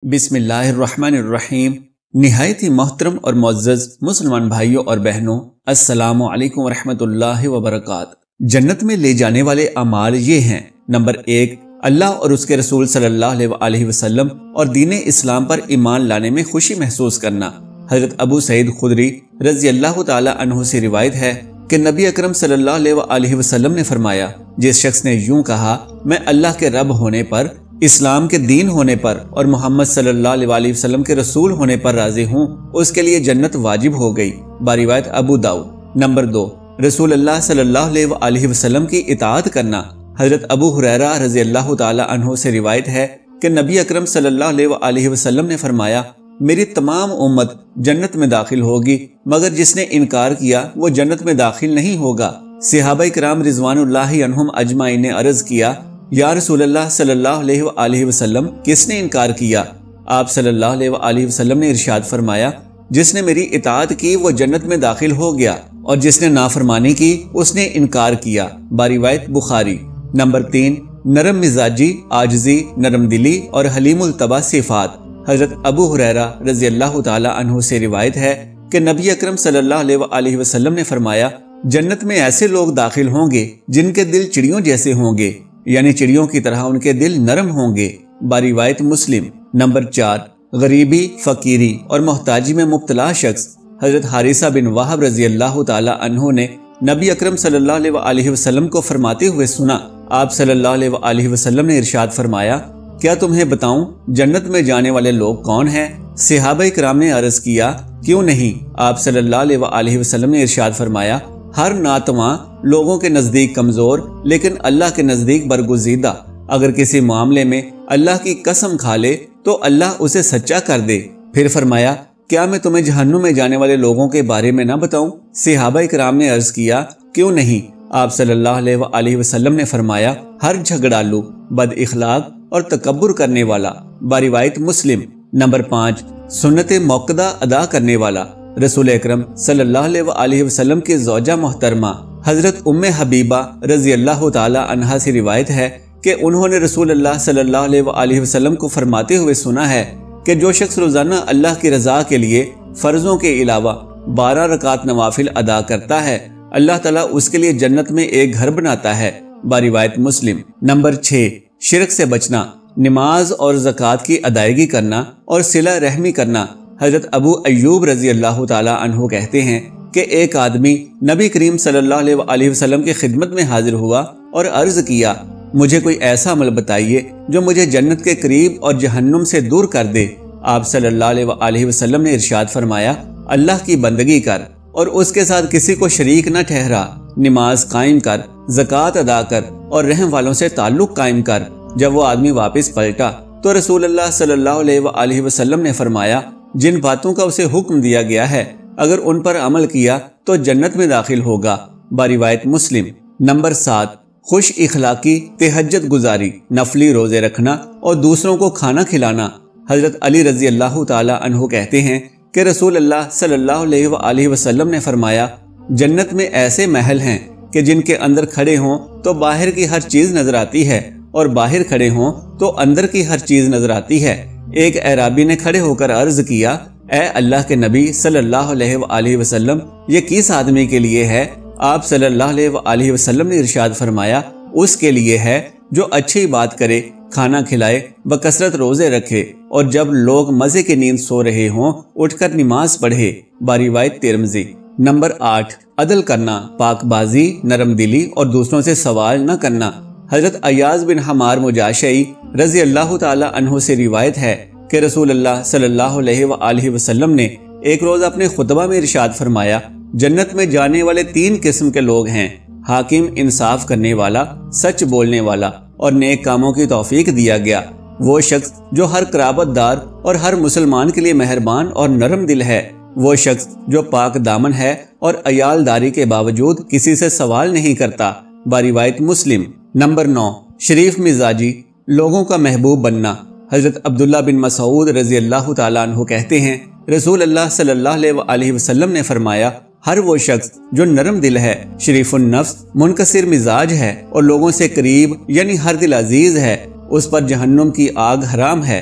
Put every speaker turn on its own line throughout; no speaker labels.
بسم اللہ الرحمن الرحیم۔ نہایت ہی محترم اور معزز مسلمان بھائیوں اور بہنوں، السلام علیکم ورحمۃ اللہ وبرکاتہ۔ جنت میں لے جانے والے اعمال یہ ہیں: نمبر 1، اللہ اور اس کے رسول صلی اللہ علیہ وسلم اور دین اسلام پر ایمان لانے میں خوشی محسوس کرنا۔ حضرت ابو سعید خدری رضی اللہ تعالی عنہ سے روایت ہے کہ نبی اکرم صلی اللہ علیہ وسلم نے فرمایا، جس شخص نے یوں کہا، میں اللہ کے رب ہونے پر، اسلام کے دین ہونے پر اور محمد صلی اللہ علیہ وسلم کے رسول ہونے پر راضی ہوں، اس کے لیے جنت واجب ہو گئی۔ باروایت ابو داؤد۔ نمبر 2، رسول اللہ صلی اللہ علیہ وسلم کی اطاعت کرنا۔ حضرت ابو ہریرہ رضی اللہ تعالی عنہ سے روایت ہے کہ نبی اکرم صلی اللہ علیہ وسلم نے فرمایا، میری تمام امت جنت میں داخل ہوگی، مگر جس نے انکار کیا وہ جنت میں داخل نہیں ہوگا۔ صحابہ کرام رضوان اللہ عنہم اجمعین نے عرض کیا، یا رسول اللہ صلی اللہ علیہ وسلم، کس نے انکار کیا؟ آپ صلی اللہ علیہ وسلم نے ارشاد فرمایا، جس نے میری اطاعت کی وہ جنت میں داخل ہو گیا، اور جس نے نافرمانی کی اس نے انکار کیا۔ باروایت بخاری۔ نمبر 3، نرم مزاجی، عاجزی، نرم دلی اور حلیم الطبع صفات۔ حضرت ابو ہریرہ رضی اللہ تعالی عنہ سے روایت ہے کہ نبی اکرم صلی اللہ علیہ وسلم نے فرمایا، جنت میں ایسے لوگ داخل ہوں گے جن کے دل چڑیوں جیسے ہوں گے، یعنی چڑیوں کی طرح ان کے دل نرم ہوں گے۔ باروایت مسلم۔ نمبر 4، غریبی، فقیری اور محتاجی میں مبتلا شخص۔ حضرت حارثہ بن وہب رضی اللہ تعالی عنہ نے نبی اکرم صلی اللہ علیہ وسلم کو فرماتے ہوئے سنا۔ آپ صلی اللہ علیہ وسلم نے ارشاد فرمایا، کیا تمہیں بتاؤں جنت میں جانے والے لوگ کون ہیں؟ صحابہ کرام نے عرض کیا، کیوں نہیں؟ آپ صلی اللہ علیہ وسلم نے ارشاد فرمایا، ہر ناتواں لوگوں کے نزدیک کمزور لیکن اللہ کے نزدیک برگزیدہ، اگر کسی معاملے میں اللہ کی قسم کھا لے تو اللہ اسے سچا کر دے۔ پھر فرمایا، کیا میں تمہیں جہنم میں جانے والے لوگوں کے بارے میں نہ بتاؤں؟ صحابہ کرام نے عرض کیا، کیوں نہیں؟ آپ صلی اللہ علیہ وسلم نے فرمایا، ہر جھگڑالو، بد اخلاق اور تکبر کرنے والا۔ باروایت مسلم۔ نمبر 5، سنت موقدہ ادا کرنے والا۔ رسول اکرم صلی اللہ علیہ وسلم کی زوجہ محترمہ حضرت ام حبیبہ رضی اللہ تعالی عنہا سے روایت ہے کہ انہوں نے رسول اللہ صلی اللہ علیہ وسلم کو فرماتے ہوئے سنا ہے کہ جو شخص روزانہ اللہ کی رضا کے لیے فرضوں کے علاوہ 12 رکعت نوافل ادا کرتا ہے، اللہ تعالیٰ اس کے لیے جنت میں ایک گھر بناتا ہے۔ باروایت مسلم۔ نمبر 6، شرک سے بچنا، نماز اور زکوٰۃ کی ادائیگی کرنا اور صلہ رحمی کرنا۔ حضرت ابو ایوب رضی اللہ تعالی عنہ کہتے ہیں کہ ایک آدمی نبی کریم صلی اللہ علیہ وسلم کی خدمت میں حاضر ہوا اور عرض کیا، مجھے کوئی ایسا عمل بتائیے جو مجھے جنت کے قریب اور جہنم سے دور کر دے۔ آپ صلی اللہ علیہ وسلم نے ارشاد فرمایا، اللہ کی بندگی کر اور اس کے ساتھ کسی کو شریک نہ ٹھہرا، نماز قائم کر، زکوٰۃ ادا کر اور رحم والوں سے تعلق قائم کر۔ جب وہ آدمی واپس پلٹا تو رسول اللہ صلی اللہ علیہ وسلم نے فرمایا، جن باتوں کا اسے حکم دیا گیا ہے اگر ان پر عمل کیا تو جنت میں داخل ہوگا۔ باروایت مسلم۔ نمبر 7، خوش اخلاقی، تہجد گزاری، نفلی روزے رکھنا اور دوسروں کو کھانا کھلانا۔ حضرت علی رضی اللہ تعالی عنہ کہتے ہیں کہ رسول اللہ صلی اللہ علیہ وسلم نے فرمایا، جنت میں ایسے محل ہیں کہ جن کے اندر کھڑے ہوں تو باہر کی ہر چیز نظر آتی ہے اور باہر کھڑے ہوں تو اندر کی ہر چیز نظر آتی ہے۔ ایک اعرابی نے کھڑے ہو کر عرض کیا، اے اللہ کے نبی صلی اللہ علیہ وسلم، یہ کس آدمی کے لیے ہے؟ آپ صلی اللہ علیہ وسلم نے ارشاد فرمایا، اس کے لیے ہے جو اچھی بات کرے، کھانا کھلائے، بکثرت روزے رکھے اور جب لوگ مزے کی نیند سو رہے ہوں اٹھ کر نماز پڑھے۔ باروایت ترمذی۔ نمبر 8، عدل کرنا، پاک بازی، نرم دلی اور دوسروں سے سوال نہ کرنا۔ حضرت ایاز بن حمار مجاشعی رضی اللہ تعالی عنہ سے روایت ہے کہ رسول اللہ صلی اللہ علیہ وسلم نے ایک روز اپنے خطبہ میں ارشاد فرمایا، جنت میں جانے والے 3 قسم کے لوگ ہیں: حاکم، انصاف کرنے والا، سچ بولنے والا اور نیک کاموں کی توفیق دیا گیا۔ وہ شخص جو ہر قرابت دار اور ہر مسلمان کے لیے مہربان اور نرم دل ہے، وہ شخص جو پاک دامن ہے اور عیالداری کے باوجود کسی سے سوال نہیں کرتا۔ باروایت مسلم۔ نمبر 9، شریف مزاجی، لوگوں کا محبوب بننا۔ حضرت عبداللہ بن مسعود رضی اللہ تعالیٰ عنہ کہتے ہیں، رسول اللہ صلی اللہ علیہ وسلم نے فرمایا، ہر وہ شخص جو نرم دل ہے، شریف النفس، منکسر مزاج ہے اور لوگوں سے قریب یعنی ہر دل عزیز ہے، اس پر جہنم کی آگ حرام ہے۔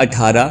18,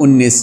19,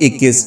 21,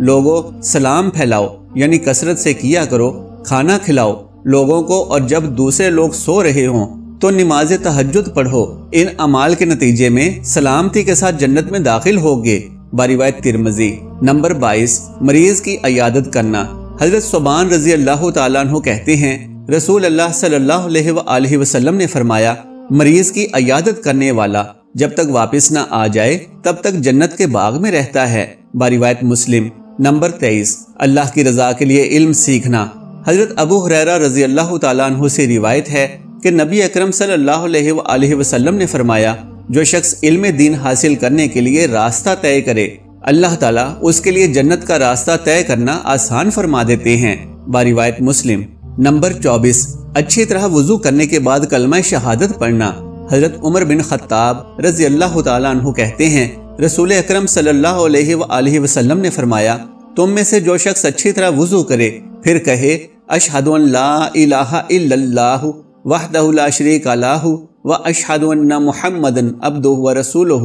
لوگوں سلام پھیلاؤ یعنی کثرت سے کیا کرو، کھانا کھلاؤ لوگوں کو، اور جب دوسرے لوگ سو رہے ہوں تو نماز تہجد پڑھو، ان اعمال کے نتیجے میں سلامتی کے ساتھ جنت میں داخل ہوگے۔ بروایت ترمذی۔ نمبر 22، مریض کی عیادت کرنا۔ حضرت ثوبان رضی اللہ تعالیٰ عنہ کہتے ہیں رسول اللہ صلی اللہ علیہ وآلہ وسلم نے فرمایا، مریض کی عیادت کرنے والا جب تک واپس نہ آ جائے تب تک جنت کے باغ میں رہتا ہے۔ بروایت مسلم۔ نمبر 23، اللہ کی رضا کے لیے علم سیکھنا۔ حضرت ابو ہریرہ رضی اللہ تعالیٰ عنہ سے روایت ہے کہ نبی اکرم صلی اللہ علیہ وآلہ وسلم نے فرمایا، جو شخص علم دین حاصل کرنے کے لیے راستہ طے کرے، اللہ تعالیٰ اس کے لیے جنت کا راستہ طے کرنا آسان فرما دیتے ہیں۔ بروایت مسلم۔ نمبر 24، اچھی طرح وضو کرنے کے بعد کلمہ شہادت پڑھنا۔ حضرت عمر بن خطاب رضی اللہ تعالیٰ عنہ کہتے ہیں رسول اکرم صلی اللہ علیہ وآلہ وسلم نے فرمایا، تم میں سے جو شخص اچھی طرح وضو کرے پھر کہے اشہد ان لا الہ الا اللہ وحدہ لا شریک لہ واشہد ان محمدا عبدہ ورسولہ،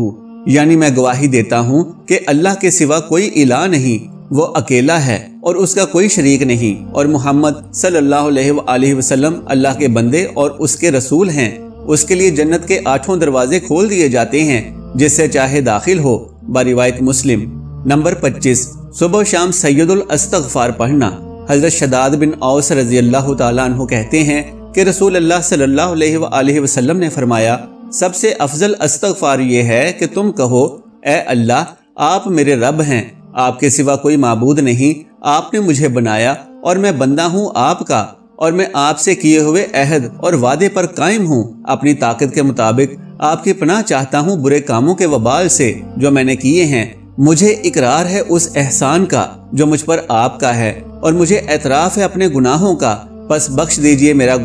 یعنی میں گواہی دیتا ہوں کہ اللہ کے سوا کوئی الہ نہیں، وہ اکیلا ہے اور اس کا کوئی شریک نہیں، اور محمد صلی اللہ علیہ وآلہ وسلم اللہ کے بندے اور اس کے رسول ہیں، اس کے لیے جنت کے 8 دروازے کھول دیے جاتے ہیں، جس سے چاہے داخل ہو۔ بروایت مسلم۔ نمبر 25، صبح و شام سید الاستغفار پڑھنا۔ حضرت شداد بن اوس رضی اللہ تعالیٰ عنہ کہتے ہیں کہ رسول اللہ صلی اللہ علیہ وآلہ وسلم نے فرمایا، سب سے افضل استغفار یہ ہے کہ تم کہو، اے اللہ، آپ میرے رب ہیں، آپ کے سوا کوئی معبود نہیں، آپ نے مجھے بنایا اور میں بندہ ہوں آپ کا، اور میں آپ سے کیے ہوئے عہد اور وعدے پر قائم ہوں، اپنی طاقت کے مطابق آپ کی پناہ چاہتا ہوں برے کاموں کے وبال سے جو میں نے کیے ہیں، مجھے اقرار ہے اس احسان کا جو مجھ پر آپ کا ہے، اور مجھے اعتراف ہے اپنے گناہوں کا، پس بخش دیجئے میرا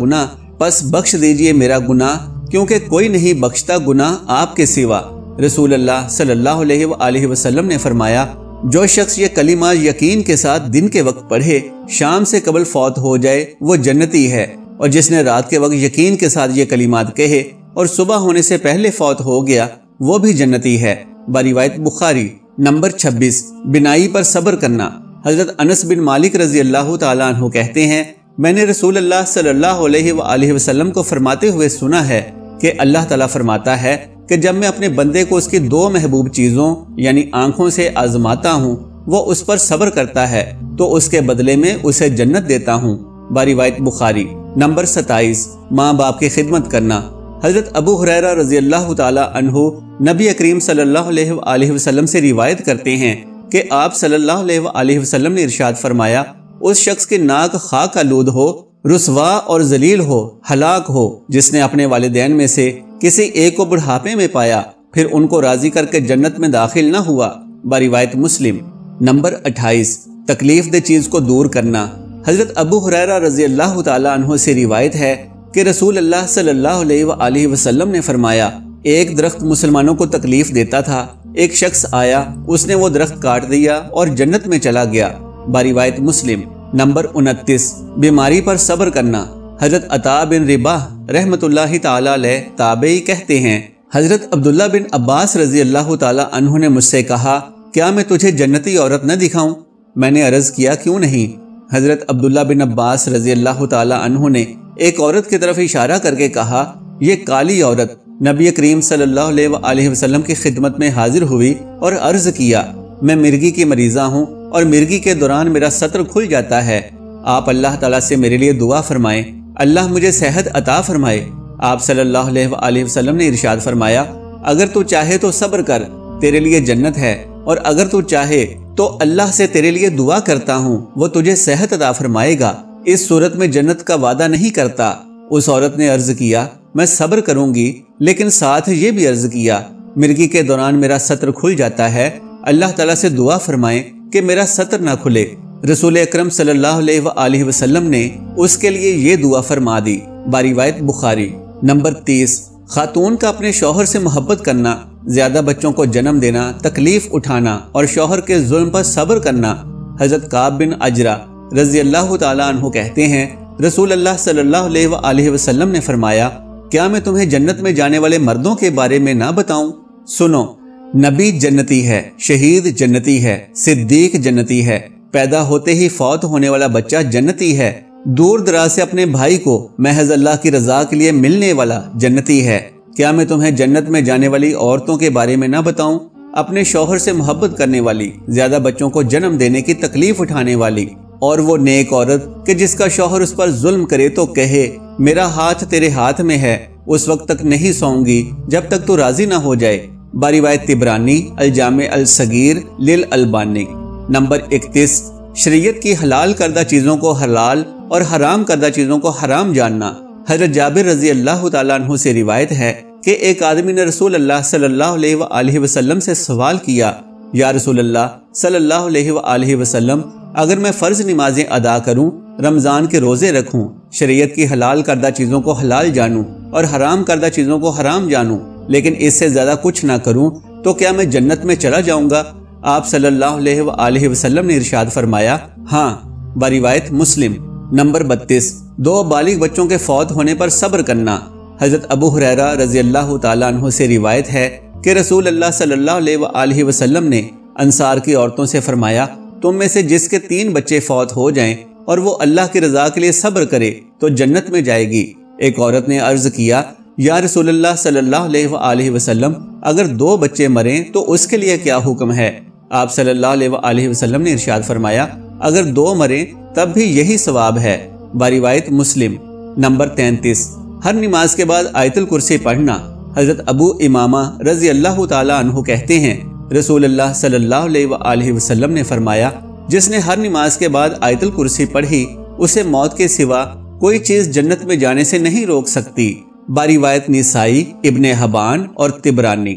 گناہ، کیونکہ کوئی نہیں بخشتا گناہ آپ کے سوا۔ رسول اللہ صلی اللہ علیہ وآلہ وسلم نے فرمایا، جو شخص یہ کلمات یقین کے ساتھ دن کے وقت پڑھے، شام سے قبل فوت ہو جائے وہ جنتی ہے، اور جس نے رات کے وقت یقین کے ساتھ یہ کلمات کہے اور صبح ہونے سے پہلے فوت ہو گیا وہ بھی جنتی ہے۔ بروایت بخاری۔ نمبر 26، بینائی پر صبر کرنا۔ حضرت انس بن مالک رضی اللہ تعالیٰ عنہ کہتے ہیں، میں نے رسول اللہ صلی اللہ علیہ وآلہ وسلم کو فرماتے ہوئے سنا ہے کہ اللہ تعالیٰ فرماتا ہے کہ جب میں اپنے بندے کو اس کی 2 محبوب چیزوں یعنی آنکھوں سے آزماتا ہوں، وہ اس پر صبر کرتا ہے تو اس کے بدلے میں اسے جنت دیتا ہوں۔ بروایت بخاری۔ نمبر 27، ماں باپ کی خدمت کرنا۔ حضرت ابو ہریرہ رضی اللہ تعالیٰ عنہ نبی کریم صلی اللہ علیہ وآلہ وسلم سے روایت کرتے ہیں کہ آپ صلی اللہ علیہ وآلہ وسلم نے ارشاد فرمایا، اس شخص کی ناک خاک آلود ہو، رسوا اور ذلیل ہو، ہلاک ہو، جس نے اپنے والدین میں سے کسی ایک کو بڑھاپے میں پایا پھر ان کو راضی کر کے جنت میں داخل نہ ہوا۔ بروایت مسلم۔ نمبر 28، تکلیف دہ چیز کو دور کرنا۔ حضرت ابو ہریرہ رضی اللہ تعالیٰ عنہ سے روایت ہے کہ رسول اللہ صلی اللہ علیہ وآلہ وسلم نے فرمایا، ایک درخت مسلمانوں کو تکلیف دیتا تھا، ایک شخص آیا، اس نے وہ درخت کاٹ دیا اور جنت میں چلا گیا۔ بروایت مسلم۔ نمبر 29، بیماری پر صبر کرنا۔ حضرت عطا بن رباح رحمت اللہ تعالی علیہ تابعی کہتے ہیں، حضرت عبداللہ بن عباس رضی اللہ تعالی عنہ نے مجھ سے کہا، کیا میں تجھے جنتی عورت نہ دکھاؤں؟ میں نے عرض کیا، کیوں نہیں؟ حضرت عبداللہ بن عباس رضی اللہ تعالی عنہ نے ایک عورت کی طرف اشارہ کر کے کہا، یہ کالی عورت نبی کریم صلی اللہ علیہ وآلہ وسلم کی خدمت میں حاضر ہوئی اور عرض کیا، میں مرگی کی مریضہ ہوں اور مرگی کے دوران میرا سطر کھل جاتا ہے، آپ اللہ تعالیٰ سے میرے لیے دعا فرمائیں، اللہ مجھے صحت عطا فرمائے۔ آپ صلی اللہ علیہ وآلہ وسلم نے ارشاد فرمایا، اگر تو چاہے تو صبر کر، تیرے لیے جنت ہے، اور اگر تو چاہے تو اللہ سے تیرے لیے دعا کرتا ہوں، وہ تجھے صحت عطا فرمائے گا، اس صورت میں جنت کا وعدہ نہیں کرتا۔ اس عورت نے عرض کیا، میں صبر کروں گی، لیکن ساتھ یہ بھی عرض کیا، مرگی کے دوران میرا سطر کھل جاتا ہے، اللہ تعالیٰ سے دعا فرمائیں کہ میرا سطر نہ کھلے۔ رسول اکرم صلی اللہ علیہ وآلہ وسلم نے اس کے لیے یہ دعا فرما دی۔ بروایت بخاری۔ نمبر 30، خاتون کا اپنے شوہر سے محبت کرنا، زیادہ بچوں کو جنم دینا، تکلیف اٹھانا اور شوہر کے ظلم پر صبر کرنا۔ حضرت کعب بن عجرہ رضی اللہ تعالیٰ عنہ کہتے ہیں، رسول اللہ صلی اللہ علیہ وآلہ وسلم نے فرمایا، کیا میں تمہیں جنت میں جانے والے مردوں کے بارے میں نہ بتاؤں؟ سنو، نبی جنتی ہے، شہید جنتی ہے، صدیق جنتی ہے، پیدا ہوتے ہی فوت ہونے والا بچہ جنتی ہے، دور دراز سے اپنے بھائی کو محض اللہ کی رضا کے لیے ملنے والا جنتی ہے۔ کیا میں تمہیں جنت میں جانے والی عورتوں کے بارے میں نہ بتاؤں؟ اپنے شوہر سے محبت کرنے والی، زیادہ بچوں کو جنم دینے کی تکلیف اٹھانے والی، اور وہ نیک عورت کہ جس کا شوہر اس پر ظلم کرے تو کہے میرا ہاتھ تیرے ہاتھ میں ہے، اس وقت تک نہیں سوؤں گی جب تک تو راضی نہ ہو جائے۔ باروایت طبرانی الجامع الصغیر للالبانی۔ نمبر 31، شریعت کی حلال کردہ چیزوں کو حلال اور حرام کردہ چیزوں کو حرام جاننا۔ حضرت جابر رضی اللہ تعالیٰ عنہ سے روایت ہے کہ ایک آدمی نے رسول اللہ صلی اللہ علیہ وآلہ وسلم سے سوال کیا، یا رسول اللہ صلی اللہ علیہ وآلہ وسلم، اگر میں فرض نمازیں ادا کروں، رمضان کے روزے رکھوں، شریعت کی حلال کردہ چیزوں کو حلال جانوں اور حرام کردہ چیزوں کو حرام جانوں، لیکن اس سے زیادہ کچھ نہ کروں، تو کیا میں جنت میں چلا جاؤں گا؟ آپ صلی اللہ علیہ وآلہ وسلم نے ارشاد فرمایا، ہاں۔ باروایت مسلم۔ نمبر 32، 2 بالغ بچوں کے فوت ہونے پر صبر کرنا۔ حضرت ابو ہریرہ رضی اللہ تعالیٰ عنہ سے روایت ہے کہ رسول اللہ صلی اللہ علیہ وآلہ وسلم نے انصار کی عورتوں سے فرمایا، تم میں سے جس کے 3 بچے فوت ہو جائیں اور وہ اللہ کی رضا کے لیے صبر کرے تو جنت میں جائے گی۔ ایک عورت نے عرض کیا، یا رسول اللہ صلی اللہ علیہ وآلہ وسلم، اگر 2 بچے مریں تو اس کے لیے کیا حکم ہے؟ آپ صلی اللہ علیہ وآلہ وسلم نے ارشاد فرمایا، اگر 2 مریں تب بھی یہی ثواب ہے۔ باروایت مسلم۔ نمبر 33، ہر نماز کے بعد آیت الکرسی پڑھنا۔ حضرت ابو امامہ رضی اللہ تعالیٰ عنہ کہتے ہیں، رسول اللہ صلی اللہ علیہ وآلہ وسلم نے فرمایا، جس نے ہر نماز کے بعد آیت الکرسی پڑھی، اسے موت کے سوا کوئی چیز جنت میں جانے سے نہیں روک سکتی۔ باروایت نسائی، ابن حبان اور طبرانی۔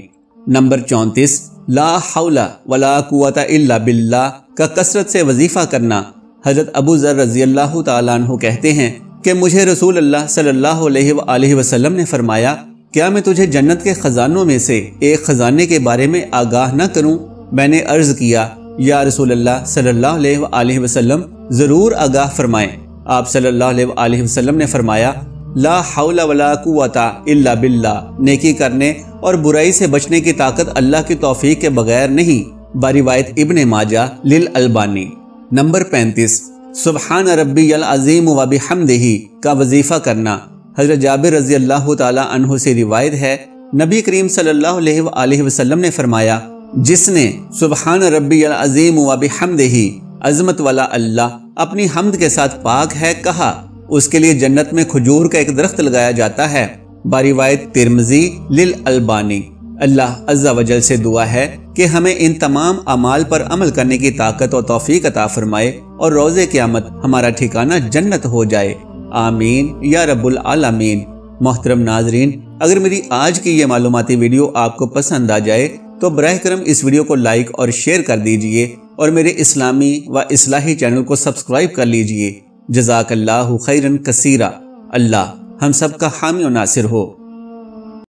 نمبر 34، لا حول ولا قوت الا باللہ کا کثرت سے وظیفہ کرنا۔ حضرت ابو ذر رضی اللہ تعالیٰ عنہ کہتے ہیں کہ مجھے رسول اللہ صلی اللہ علیہ وآلہ وسلم نے فرمایا، کیا میں تجھے جنت کے خزانوں میں سے ایک خزانے کے بارے میں آگاہ نہ کروں؟ میں نے عرض کیا، یا رسول اللہ صلی اللہ علیہ وآلہ وسلم، ضرور آگاہ فرمائیں۔ آپ صلی اللہ علیہ وآلہ وسلم نے فرمایا، لا حول ولا قوت الا باللہ، نیکی کرنے اور برائی سے بچنے کی طاقت اللہ کی توفیق کے بغیر نہیں۔ باروایت ابن ماجہ للالبانی۔ نمبر 35، سبحان ربی العظیم و بحمدہ کا وظیفہ کرنا۔ حضرت جابر رضی اللہ تعالی عنہ سے روایت ہے، نبی کریم صلی اللہ علیہ وآلہ وسلم نے فرمایا، جس نے سبحان ربی العظیم و بحمدہ، عظمت والا اللہ اپنی حمد کے ساتھ پاک ہے، کہا، اس کے لیے جنت میں کھجور کا ایک درخت لگایا جاتا ہے۔ باروایت ترمذی للالبانی۔ اللہ عز و جل سے دعا ہے کہ ہمیں ان تمام اعمال پر عمل کرنے کی طاقت و توفیق عطا فرمائے اور روز قیامت ہمارا ٹھکانہ جنت ہو جائے، آمین یا رب العالمین۔ محترم ناظرین، اگر میری آج کی یہ معلوماتی ویڈیو آپ کو پسند آ جائے تو براہ کرم اس ویڈیو کو لائک اور شیئر کر دیجئے اور میرے اسلامی و اصلاحی چینل کو سبسکرائب کر لیجئے۔ جزاک اللہ خیرا کثیرا۔ اللہ ہم سب کا حامی و ناصر ہو۔